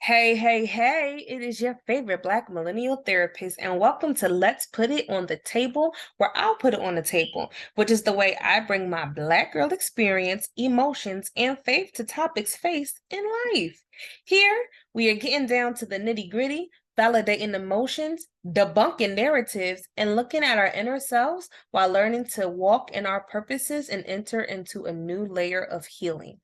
Hey, hey, hey, it is your favorite Black millennial therapist, and welcome to Let's Put It on the Table, where I'll put it on the table, which is the way I bring my Black girl experience, emotions, and faith to topics faced in life. Here, we are getting down to the nitty gritty, validating emotions, debunking narratives, and looking at our inner selves while learning to walk in our purposes and enter into a new layer of healing.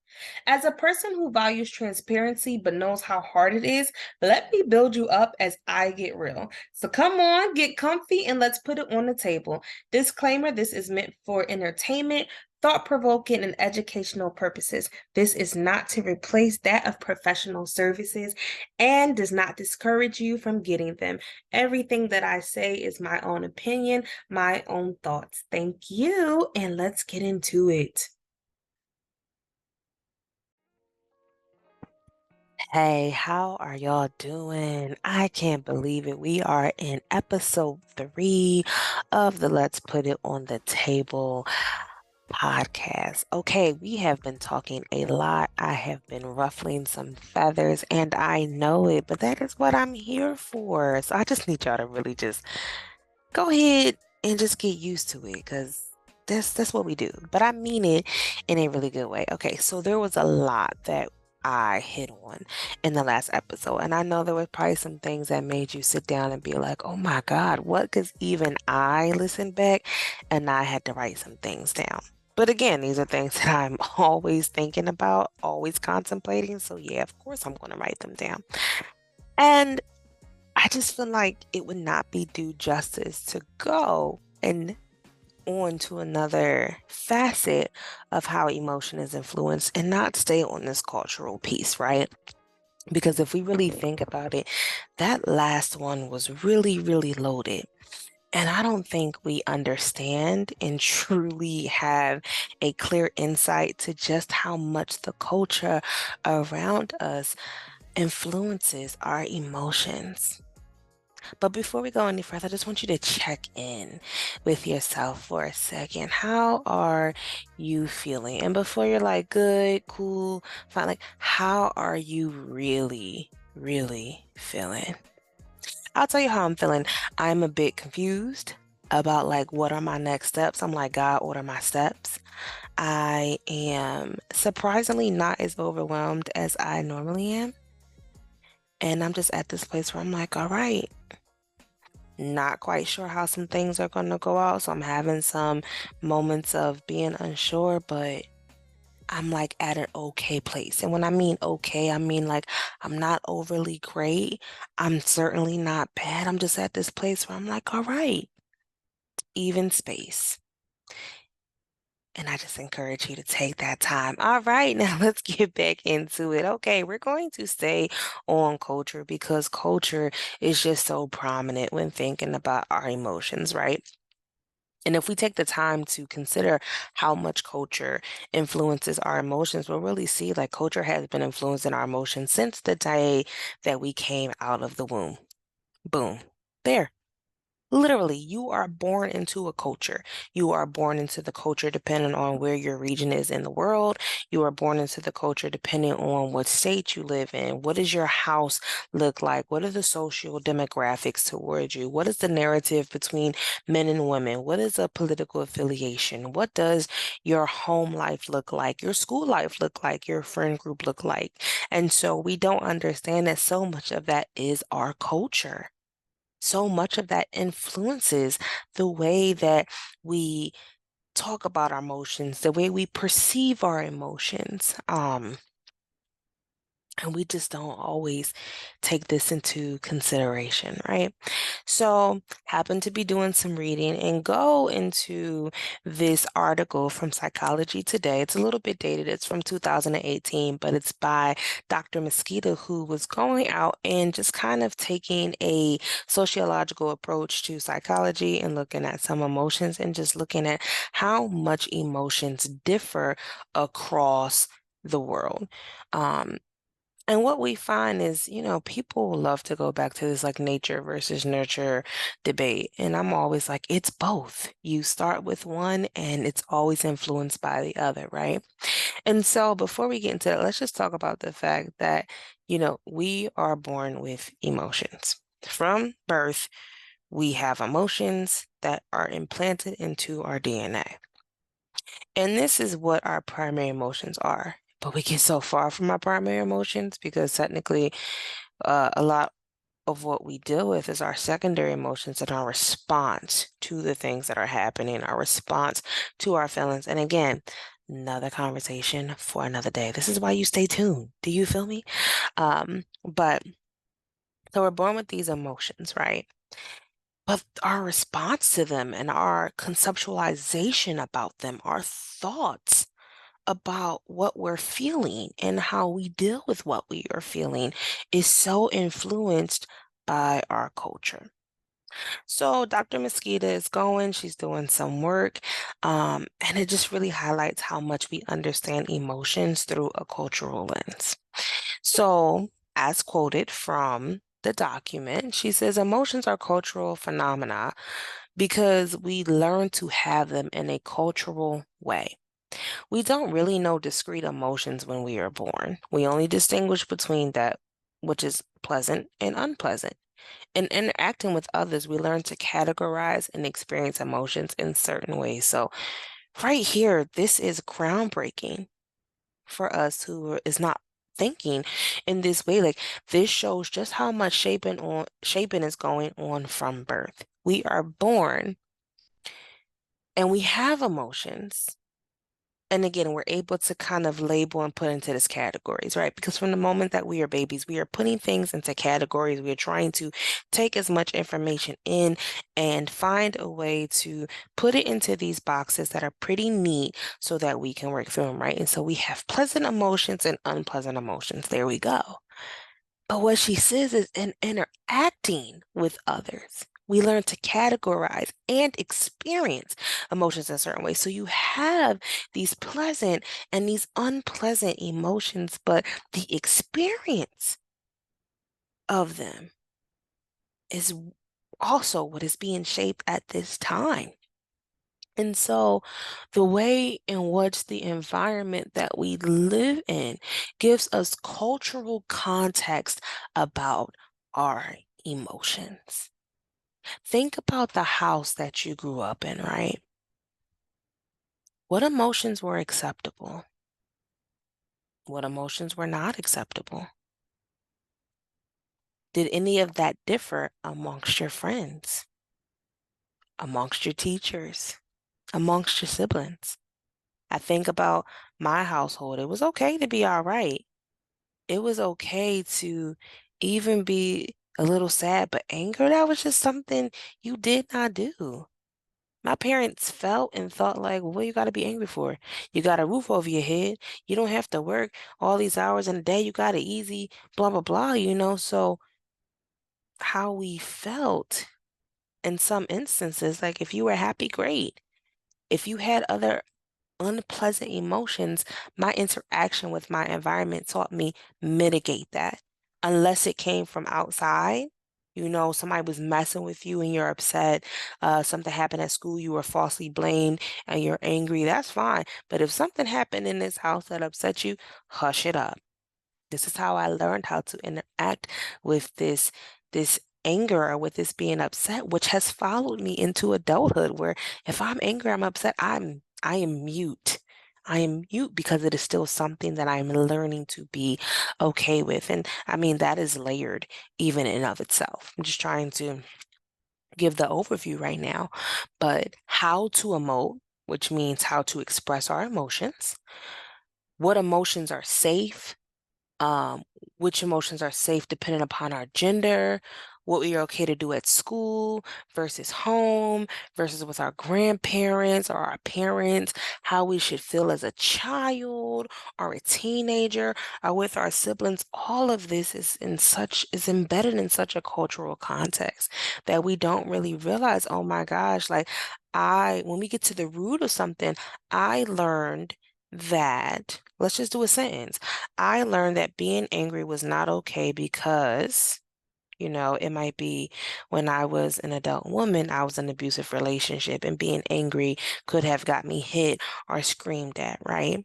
As a person who values transparency but knows how hard it is, let me build you up as I get real. So come on, get comfy, and let's put it on the table. Disclaimer: this is meant for entertainment, thought provoking, and educational purposes. This is not to replace that of professional services and does not discourage you from getting them. Everything that I say is my own opinion, my own thoughts. Thank you, and let's get into it. Hey, how are y'all doing? I can't believe it. We are in episode 3 of the Let's Put It on the Table podcast. Okay, we have been talking a lot. I have been ruffling some feathers, and I know it, but that is what I'm here for. So I just need y'all to really just go ahead and just get used to it because that's what we do. But I mean it in a really good way. Okay, so there was a lot that I hit on in the last episode, and I know there was probably some things that made you sit down and be like, "Oh my God, what?" Because even I listened back, and I had to write some things down. But again, these are things that I'm always thinking about, always contemplating. So yeah, of course I'm going to write them down. And I just feel like it would not be due justice to go and on to another facet of how emotion is influenced and not stay on this cultural piece, right? Because if we really think about it, that last one was really, really loaded. And I don't think we understand and truly have a clear insight to just how much the culture around us influences our emotions. But before we go any further, I just want you to check in with yourself for a second. How are you feeling? And before you're like, good, cool, fine, like, how are you really, really feeling? I'll tell you how I'm feeling. I'm a bit confused about like what are my next steps. I'm like, God, what are my steps? I am surprisingly not as overwhelmed as I normally am. And I'm just at this place where I'm like, all right. Not quite sure how some things are going to go out. So I'm having some moments of being unsure, but I'm like at an okay place. And when I mean okay, I mean like I'm not overly great. I'm certainly not bad. I'm just at this place where I'm like, all right, even space. And I just encourage you to take that time. All right, now let's get back into it. Okay, we're going to stay on culture because culture is just so prominent when thinking about our emotions, right? And if we take the time to consider how much culture influences our emotions, we'll really see like culture has been influencing our emotions since the day that we came out of the womb. Boom. There. Literally, you are born into a culture. You are born into the culture depending on where your region is in the world. You are born into the culture depending on what state you live in. What does your house look like? What are the social demographics towards you? What is the narrative between men and women? What is a political affiliation? What does your home life look like? Your school life look like? Your friend group look like? And so we don't understand that so much of that is our culture. So much of that influences the way that we talk about our emotions, the way we perceive our emotions. And we just don't always take this into consideration, right? So, happen to be doing some reading and go into this article from Psychology Today. It's a little bit dated, it's from 2018, but it's by Dr. Mosquito, who was going out and just kind of taking a sociological approach to psychology and looking at some emotions and just looking at how much emotions differ across the world. Um, And what we find is, people love to go back to this like nature versus nurture debate. And I'm always like, it's both. You start with one and it's always influenced by the other, right? And so before we get into that, let's just talk about the fact that, we are born with emotions. From birth, we have emotions that are implanted into our DNA. And this is what our primary emotions are. But we get so far from our primary emotions because technically, a lot of what we deal with is our secondary emotions and our response to the things that are happening, our response to our feelings. And again, another conversation for another day. This is why you stay tuned. Do you feel me? But so we're born with these emotions, right? But our response to them and our conceptualization about them, our thoughts about what we're feeling and how we deal with what we are feeling is so influenced by our culture. So Dr. Mosquita is going, she's doing some work, and it just really highlights how much we understand emotions through a cultural lens. So, as quoted from the document, she says emotions are cultural phenomena because we learn to have them in a cultural way. We don't really know discrete emotions when we are born. We only distinguish between that which is pleasant and unpleasant. In interacting with others, we learn to categorize and experience emotions in certain ways. So, right here, this is groundbreaking for us who is not thinking in this way. Like this shows just how much shaping is going on from birth. We are born and we have emotions. And again, we're able to kind of label and put into these categories, right? Because from the moment that we are babies, we are putting things into categories. We are trying to take as much information in and find a way to put it into these boxes that are pretty neat so that we can work through them, right? And so we have pleasant emotions and unpleasant emotions. There we go. But what she says is in interacting with others, we learn to categorize and experience emotions in certain ways. So you have these pleasant and these unpleasant emotions, but the experience of them is also what is being shaped at this time. And so the way in which the environment that we live in gives us cultural context about our emotions. Think about the house that you grew up in, right? What emotions were acceptable? What emotions were not acceptable? Did any of that differ amongst your friends, amongst your teachers, amongst your siblings? I think about my household. It was okay to be all right. It was okay to even be a little sad, but anger, that was just something you did not do. My parents felt and thought like, well, what you got to be angry for? You got a roof over your head. You don't have to work all these hours in a day. You got it easy, blah, blah, blah. So how we felt in some instances, like if you were happy, great. If you had other unpleasant emotions, my interaction with my environment taught me mitigate that. Unless it came from outside, somebody was messing with you and you're upset, something happened at school, you were falsely blamed and you're angry, that's fine. But if something happened in this house that upset you, hush it up. This is how I learned how to interact with this anger or with this being upset, which has followed me into adulthood, where if I'm angry, I'm upset, I am mute. I am mute because it is still something that I'm learning to be okay with. And I mean, that is layered even in of itself. I'm just trying to give the overview right now. But how to emote, which means how to express our emotions, what emotions are safe, um, which emotions are safe depending upon our gender, what we are okay to do at school versus home versus with our grandparents or our parents, how we should feel as a child or a teenager or with our siblings. All of this is embedded in such a cultural context that we don't really realize, oh my gosh, like when we get to the root of something, I learned that, let's just do a sentence. I learned that being angry was not okay because, it might be when I was an adult woman, I was in an abusive relationship, and being angry could have got me hit or screamed at, right?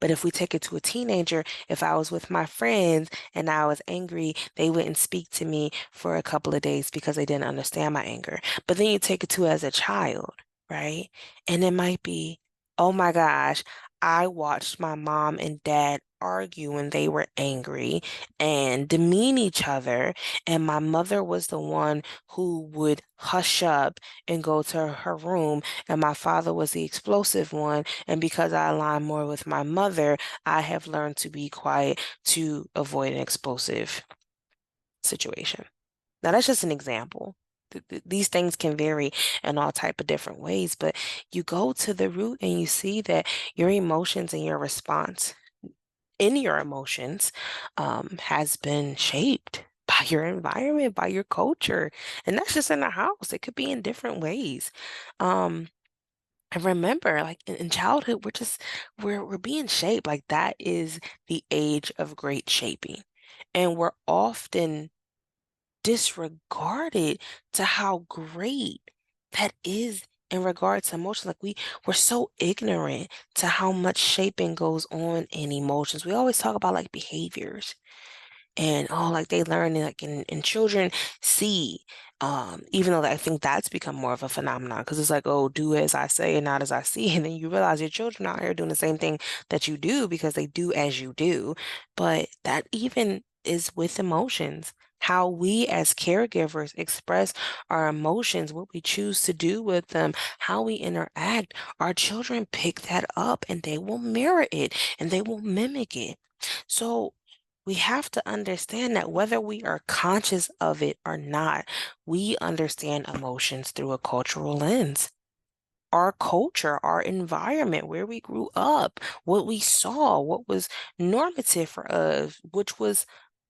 But if we take it to a teenager, if I was with my friends and I was angry, they wouldn't speak to me for a couple of days because they didn't understand my anger. But then you take it to as a child, right? And it might be, oh my gosh, I watched my mom and dad argue when they were angry and demean each other. And my mother was the one who would hush up and go to her room, and my father was the explosive one. And because I align more with my mother, I have learned to be quiet to avoid an explosive situation. Now, that's just an example. These things can vary in all type of different ways, but you go to the root and you see that your emotions and your response in your emotions has been shaped by your environment, by your culture. And that's just in the house. It could be in different ways. Um, and remember, like in childhood, we're being shaped. Like that is the age of great shaping. And we're often disregarded to how great that is in regards to emotions. Like we're so ignorant to how much shaping goes on in emotions. We always talk about like behaviors and oh, like they learn like in children see, even though I think that's become more of a phenomenon because it's like, oh, do as I say and not as I see. And then you realize your children out here doing the same thing that you do because they do as you do. But that even is with emotions. How we as caregivers express our emotions, what we choose to do with them, how we interact, our children pick that up and they will mirror it and they will mimic it. So we have to understand that whether we are conscious of it or not, we understand emotions through a cultural lens. Our culture, our environment, where we grew up, what we saw, what was normative for us, which was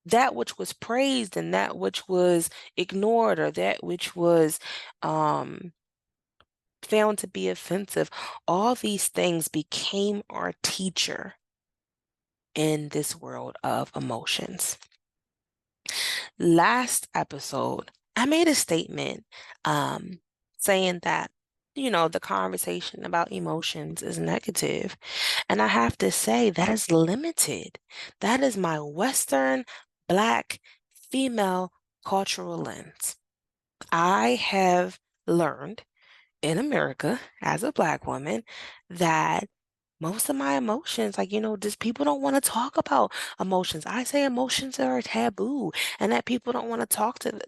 that which was praised and that which was ignored or that which was um, found to be offensive. All these things became our teacher in this world of emotions. Last episode, I made a statement saying that, the conversation about emotions is negative. And I have to say that is limited. That is my Western, Black, female cultural lens. I have learned in America as a Black woman that most of my emotions, like, just people don't want to talk about emotions. I say emotions are taboo and that people don't want to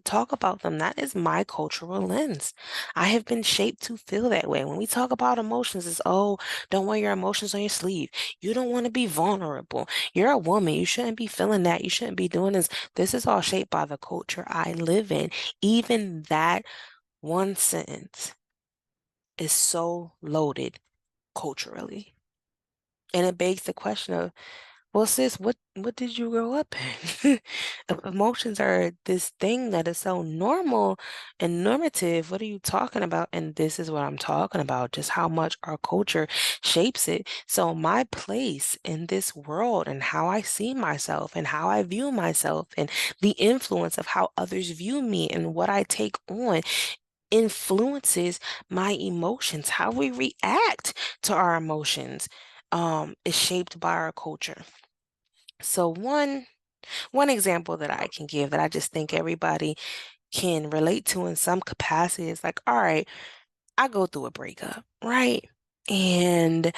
talk about them. That is my cultural lens. I have been shaped to feel that way. When we talk about emotions, it's, oh, don't wear your emotions on your sleeve. You don't want to be vulnerable. You're a woman. You shouldn't be feeling that. You shouldn't be doing this. This is all shaped by the culture I live in. Even that one sentence is so loaded culturally. And it begs the question of, well, sis, what did you grow up in? If emotions are this thing that is so normal and normative, what are you talking about? And this is what I'm talking about, just how much our culture shapes it. So my place in this world and how I see myself and how I view myself and the influence of how others view me and what I take on influences my emotions. How we react to our emotions is shaped by our culture. So one example that I can give that I just think everybody can relate to in some capacity is like, all right, I go through a breakup, right? And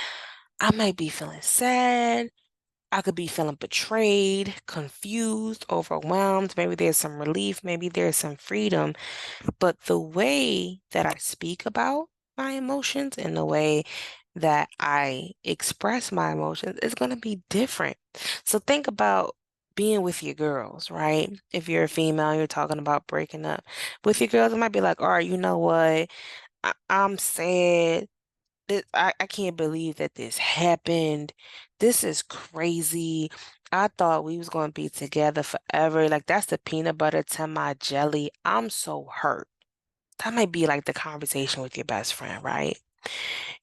I might be feeling sad. I could be feeling betrayed, confused, overwhelmed. Maybe there's some relief, maybe there's some freedom. But the way that I speak about my emotions and the way that I express my emotions is going to be different. So think about being with your girls, right? If you're a female, you're talking about breaking up with your girls, it might be like, all right, you know what? I'm sad. I can't believe that this happened. This is crazy. I thought we was going to be together forever. Like that's the peanut butter to my jelly. I'm so hurt. That might be like the conversation with your best friend, right?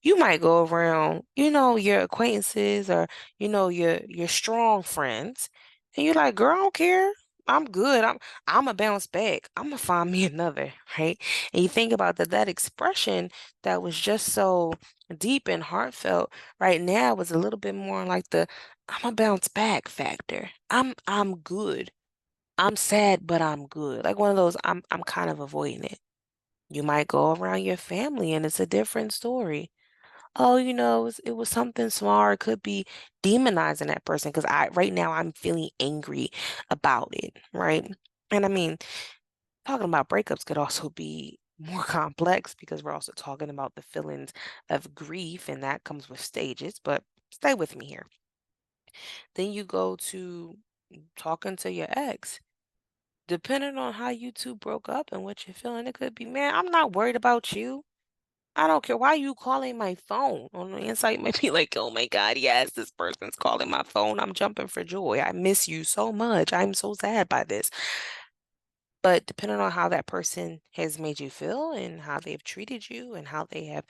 you might go around, your acquaintances or, your strong friends, and you're like, girl, I don't care. I'm good. I'm a bounce back. I'm gonna find me another, right? And you think about that expression that was just so deep and heartfelt right now was a little bit more like the I'm a bounce back factor. I'm good. I'm sad, but I'm good. Like one of those, I'm kind of avoiding it. You might go around your family and it's a different story. Oh, it was something small, or it could be demonizing that person because right now I'm feeling angry about it, right? And I mean, talking about breakups could also be more complex because we're also talking about the feelings of grief, and that comes with stages, but stay with me here. Then you go to talking to your ex. Depending on how you two broke up and what you're feeling, it could be, man, I'm not worried about you. I don't care. Why are you calling my phone? On the inside, you might be like, oh my God, yes, this person's calling my phone. I'm jumping for joy. I miss you so much. I'm so sad by this. But depending on how that person has made you feel and how they've treated you and how they have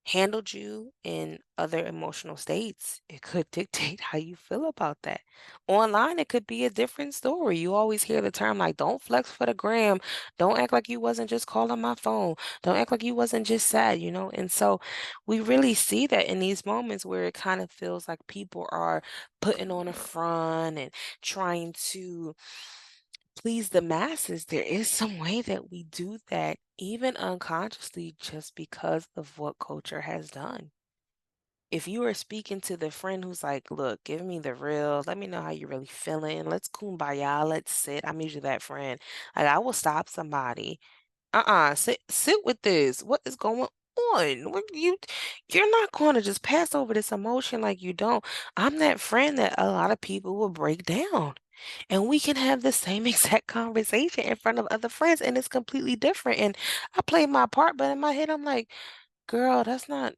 handled you in other emotional states, it could dictate how you feel about that. Online, it could be a different story. You always hear the term like, don't flex for the gram. Don't act like you wasn't just calling my phone. Don't act like you wasn't just sad. And so we really see that in these moments where it kind of feels like people are putting on a front and trying to please the masses. There is some way that we do that, even unconsciously, just because of what culture has done. If you are speaking to the friend who's like, look, give me the real, let me know how you're really feeling. Let's kumbaya, let's sit. I'm usually that friend. Like, I will stop somebody. Sit with this. What is going on? You're not going to just pass over this emotion like you don't. I'm that friend that a lot of people will break down. And we can have the same exact conversation in front of other friends, and it's completely different. And I play my part, but in my head, I'm like, girl, that's not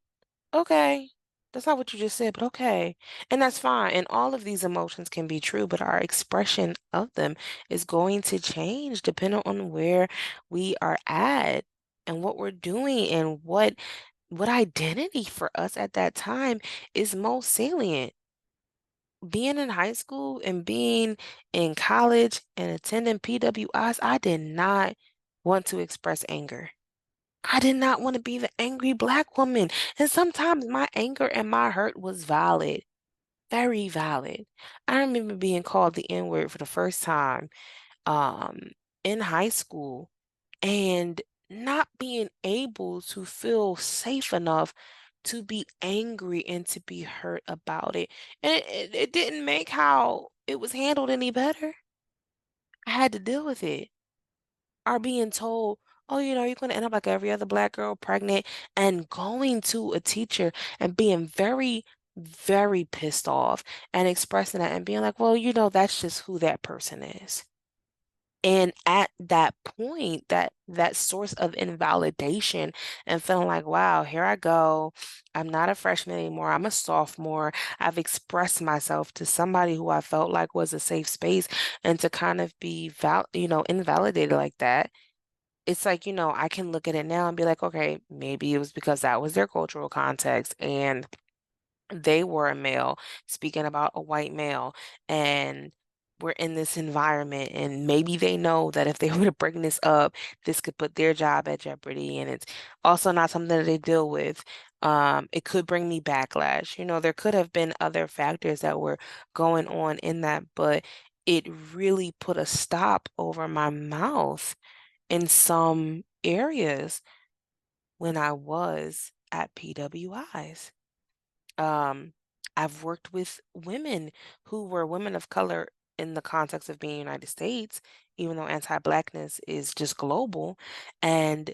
okay. That's not what you just said, but okay. And that's fine. And all of these emotions can be true, but our expression of them is going to change depending on where we are at and what we're doing and what identity for us at that time is most salient. Being in high school and being in college and attending PWIs, I did not want to express anger. I did not want to be the angry Black woman. And sometimes my anger and my hurt was valid, very valid. I remember being called the N-word for the first time um, in high school and not being able to feel safe enough to be angry and to be hurt about it. And it didn't make how it was handled any better. I had to deal with it. Are being told, oh, you're going to end up like every other Black girl, pregnant, and going to a teacher and being very, very pissed off and expressing that and being like, well, that's just who that person is. And at that point, that source of invalidation and feeling like, wow, here I go. I'm not a freshman anymore. I'm a sophomore. I've expressed myself to somebody who I felt like was a safe space, and to kind of be invalidated like that. It's like, I can look at it now and be like, okay, maybe it was because that was their cultural context and they were a male speaking about a white male, and we're in this environment, and maybe they know that if they were to bring this up, this could put their job at jeopardy, and it's also not something that they deal with. It could bring me backlash. There could have been other factors that were going on in that, but it really put a stop over my mouth in some areas when I was at PWIs. Um, I've worked with women who were women of color in the context of being United States, even though anti-Blackness is just global, and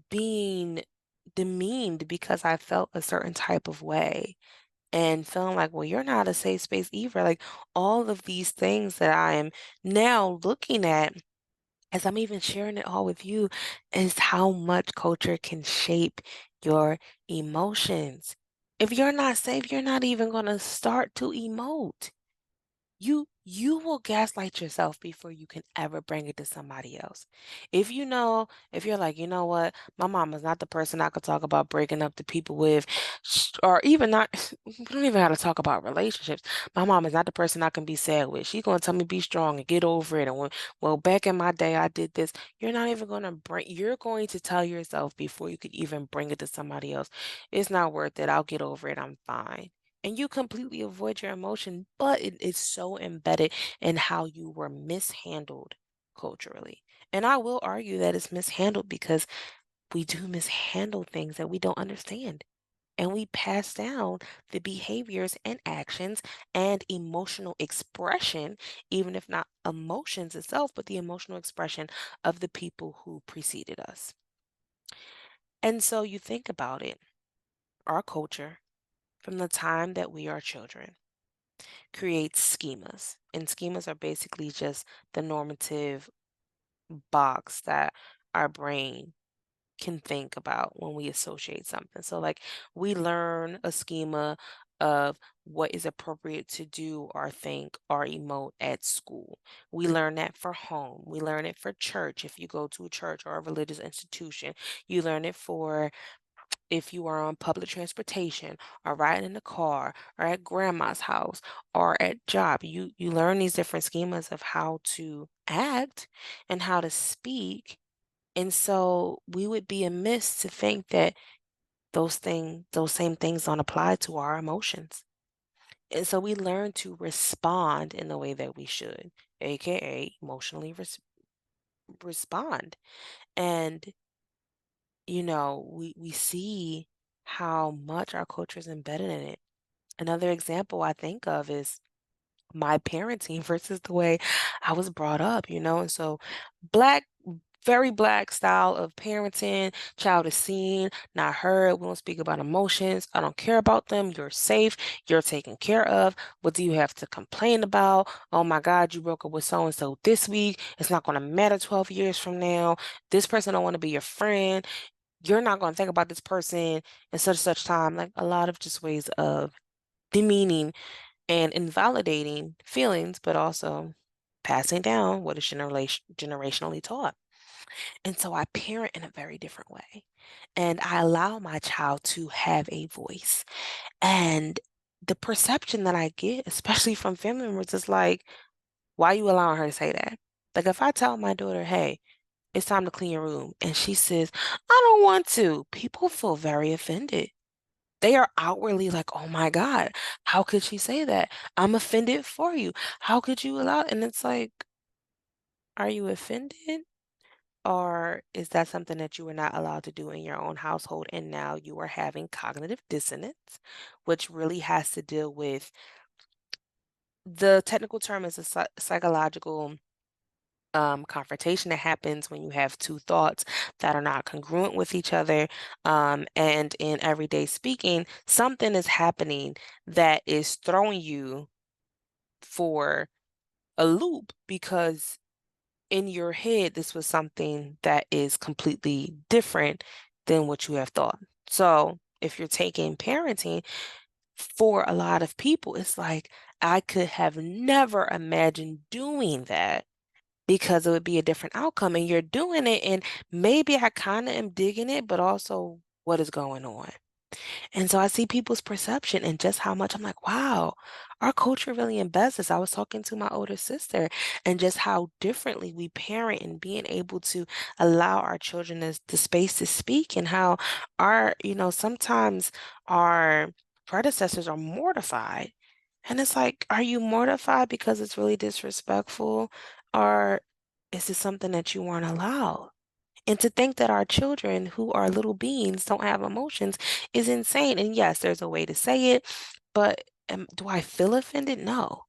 being demeaned because I felt a certain type of way and feeling like, well, you're not a safe space either. Like all of these things that I am now looking at as I'm even sharing it all with you, is how much culture can shape your emotions. If you're not safe, you're not even going to start to emote. You you will gaslight yourself before you can ever bring it to somebody else. If you're like, you know what, my mom is not the person I could talk about breaking up the people with, or even not, we don't even have to talk about relationships. My mom is not the person I can be sad with. She's gonna tell me be strong and get over it. And well, back in my day, I did this. You're going to tell yourself before you could even bring it to somebody else, it's not worth it. I'll get over it. I'm fine, and you completely avoid your emotion, but it is so embedded in how you were mishandled culturally. And I will argue that it's mishandled because we do mishandle things that we don't understand. And we pass down the behaviors and actions and emotional expression, even if not emotions itself, but the emotional expression of the people who preceded us. And so you think about it, our culture, from the time that we are children, creates schemas. And schemas are basically just the normative box that our brain can think about when we associate something. So, like, we learn a schema of what is appropriate to do or think or emote at school. We learn that for home. We learn it for church if you go to a church or a religious institution. You learn it for if you are on public transportation or riding in the car or at grandma's house or at job. You learn these different schemas of how to act and how to speak. And so we would be amiss to think that those same things don't apply to our emotions. And so we learn to respond in the way that we should, aka emotionally respond. And we see how much our culture is embedded in it. Another example I think of is my parenting versus the way I was brought up. And so black, very black style of parenting, child is seen, not heard. We don't speak about emotions. I don't care about them. You're safe. You're taken care of. What do you have to complain about? Oh my God, you broke up with so and so this week. It's not going to matter 12 years from now. This person don't want to be your friend. You're not going to think about this person in such and such time. Like a lot of just ways of demeaning and invalidating feelings, but also passing down what is generationally taught. And so I parent in a very different way. And I allow my child to have a voice. And the perception that I get, especially from family members, is like, why are you allowing her to say that? Like if I tell my daughter, hey, it's time to clean your room, and she says, I don't want to, people feel very offended. They are outwardly like, "Oh my God, how could she say that? I'm offended for you. How could you allow?" And it's like, are you offended? Or is that something that you were not allowed to do in your own household and now you are having cognitive dissonance, which really has to deal with the technical term is a psychological confrontation that happens when you have two thoughts that are not congruent with each other. And in everyday speaking, something is happening that is throwing you for a loop because in your head, this was something that is completely different than what you have thought. So if you're taking parenting, for a lot of people, it's like, I could have never imagined doing that because it would be a different outcome and you're doing it and maybe I kind of am digging it, but also what is going on? And so I see people's perception and just how much I'm like, wow, our culture really embeds this. I was talking to my older sister and just how differently we parent and being able to allow our children the space to speak and how sometimes our predecessors are mortified. And it's like, are you mortified because it's really disrespectful? Or is it something that you weren't allowed? And to think that our children, who are little beings, don't have emotions is insane. And yes, there's a way to say it, but do I feel offended? No.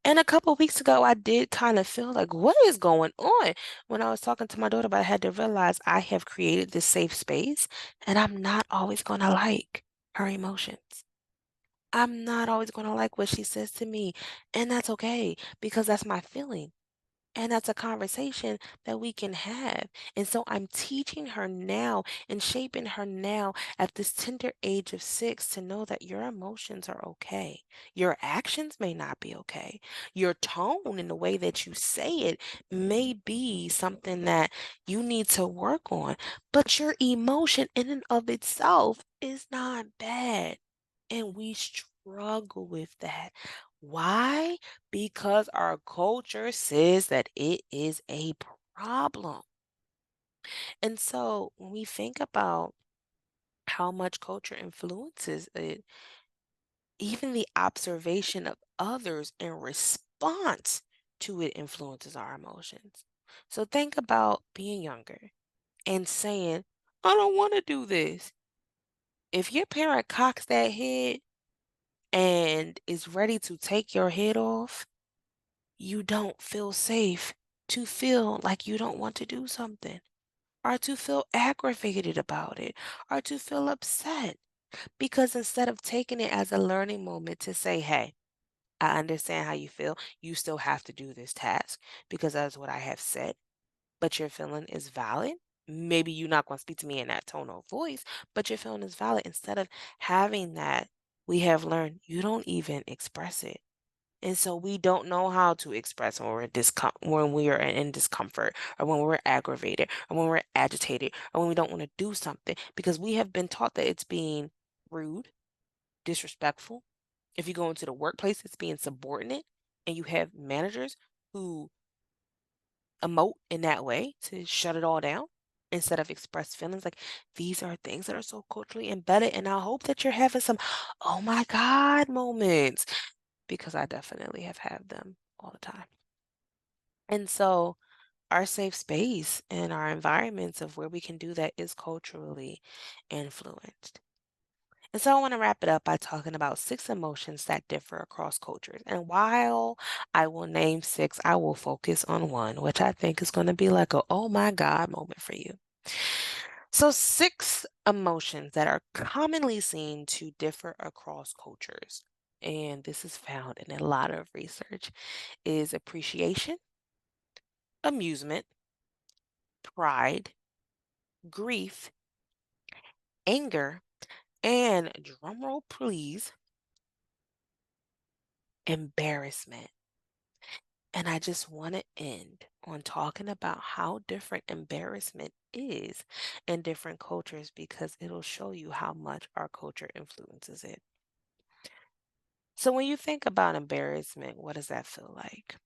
And a couple weeks ago, I did kind of feel like, what is going on? When I was talking to my daughter, but I had to realize I have created this safe space, and I'm not always going to like her emotions. I'm not always going to like what she says to me, and that's okay because that's my feeling. And that's a conversation that we can have. And so I'm teaching her now and shaping her now at this tender age of 6 to know that your emotions are okay. Your actions may not be okay. Your tone and the way that you say it may be something that you need to work on, but your emotion in and of itself is not bad. And we struggle with that. Why? Because our culture says that it is a problem. And so when we think about how much culture influences it, even the observation of others in response to it influences our emotions. So think about being younger and saying, I don't want to do this. If your parent cocks that head and is ready to take your head off, you don't feel safe to feel like you don't want to do something, or to feel aggravated about it, or to feel upset. Because instead of taking it as a learning moment to say, hey, I understand how you feel, you still have to do this task because that's what I have said, but your feeling is valid. Maybe you're not going to speak to me in that tone of voice, but your feeling is valid. Instead of having that, we have learned you don't even express it. And so we don't know how to express when when we are in discomfort, or when we're aggravated, or when we're agitated, or when we don't want to do something because we have been taught that it's being rude, disrespectful. If you go into the workplace, it's being subordinate, and you have managers who emote in that way to shut it all down instead of express feelings. Like, these are things that are so culturally embedded, and I hope that you're having some oh my God moments, because I definitely have had them all the time. And so our safe space and our environments of where we can do that is culturally influenced. And so I want to wrap it up by talking about 6 emotions that differ across cultures. And while I will name 6, I will focus on one, which I think is going to be like a oh my God moment for you. So, 6 emotions that are commonly seen to differ across cultures, and this is found in a lot of research, is appreciation, amusement, pride, grief, anger, and drumroll please, embarrassment. And I just want to end on talking about how different embarrassment is in different cultures because it'll show you how much our culture influences it. So when you think about embarrassment, what does that feel like?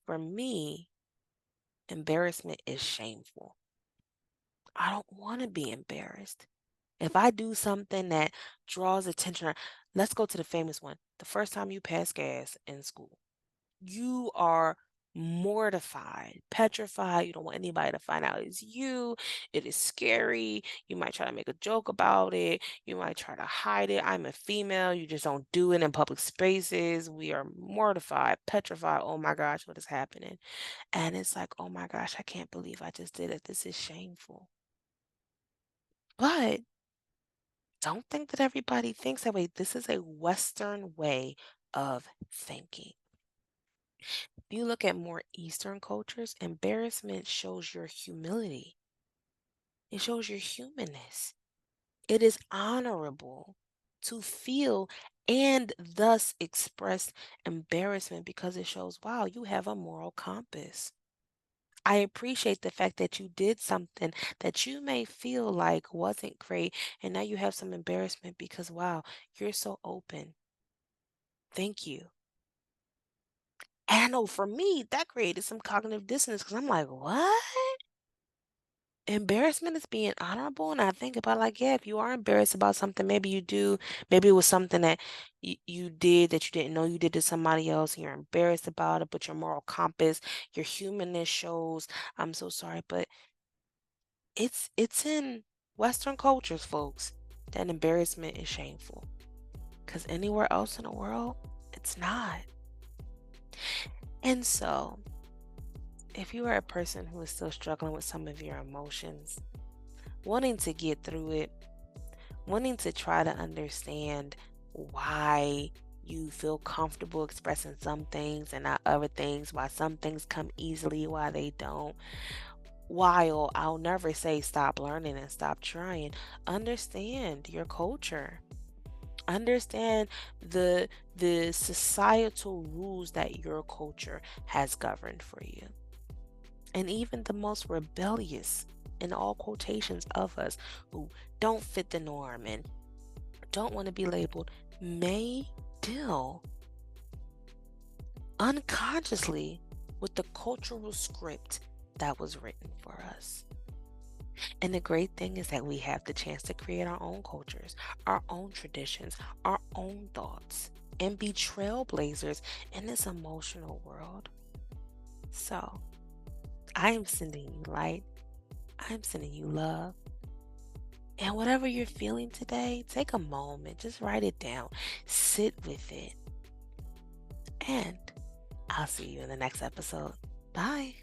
For me, embarrassment is shameful. I don't want to be embarrassed. If I do something that draws attention, let's go to the famous one. The first time you pass gas in school, you are mortified, petrified. You don't want anybody to find out it's you. It is scary. You might try to make a joke about it. You might try to hide it. I'm a female. You just don't do it in public spaces. We are mortified, petrified. Oh my gosh, what is happening? And it's like, oh my gosh, I can't believe I just did it. This is shameful. But don't think that everybody thinks that way. This is a Western way of thinking. If you look at more Eastern cultures, embarrassment shows your humility. It shows your humanness. It is honorable to feel and thus express embarrassment because it shows, wow, you have a moral compass. I appreciate the fact that you did something that you may feel like wasn't great, and now you have some embarrassment because, wow, you're so open. Thank you. And I know for me, that created some cognitive dissonance because I'm like, what? Embarrassment is being honorable. And I think about like, yeah, if you are embarrassed about something, maybe you do, maybe it was something that you did that you didn't know you did to somebody else, and you're embarrassed about it, but your moral compass, your humanness shows, I'm so sorry, but it's in Western cultures, folks, that embarrassment is shameful. Because anywhere else in the world, it's not. And so, if you are a person who is still struggling with some of your emotions, wanting to get through it, wanting to try to understand why you feel comfortable expressing some things and not other things, why some things come easily, why they don't. While I'll never say stop learning and stop trying, understand your culture. Understand the societal rules that your culture has governed for you. And even the most rebellious, in all quotations, of us who don't fit the norm and don't want to be labeled may deal unconsciously with the cultural script that was written for us. And the great thing is that we have the chance to create our own cultures, our own traditions, our own thoughts, and be trailblazers in this emotional world. So, I am sending you light. I'm sending you love. And whatever you're feeling today, take a moment, just write it down, sit with it. And I'll see you in the next episode. Bye.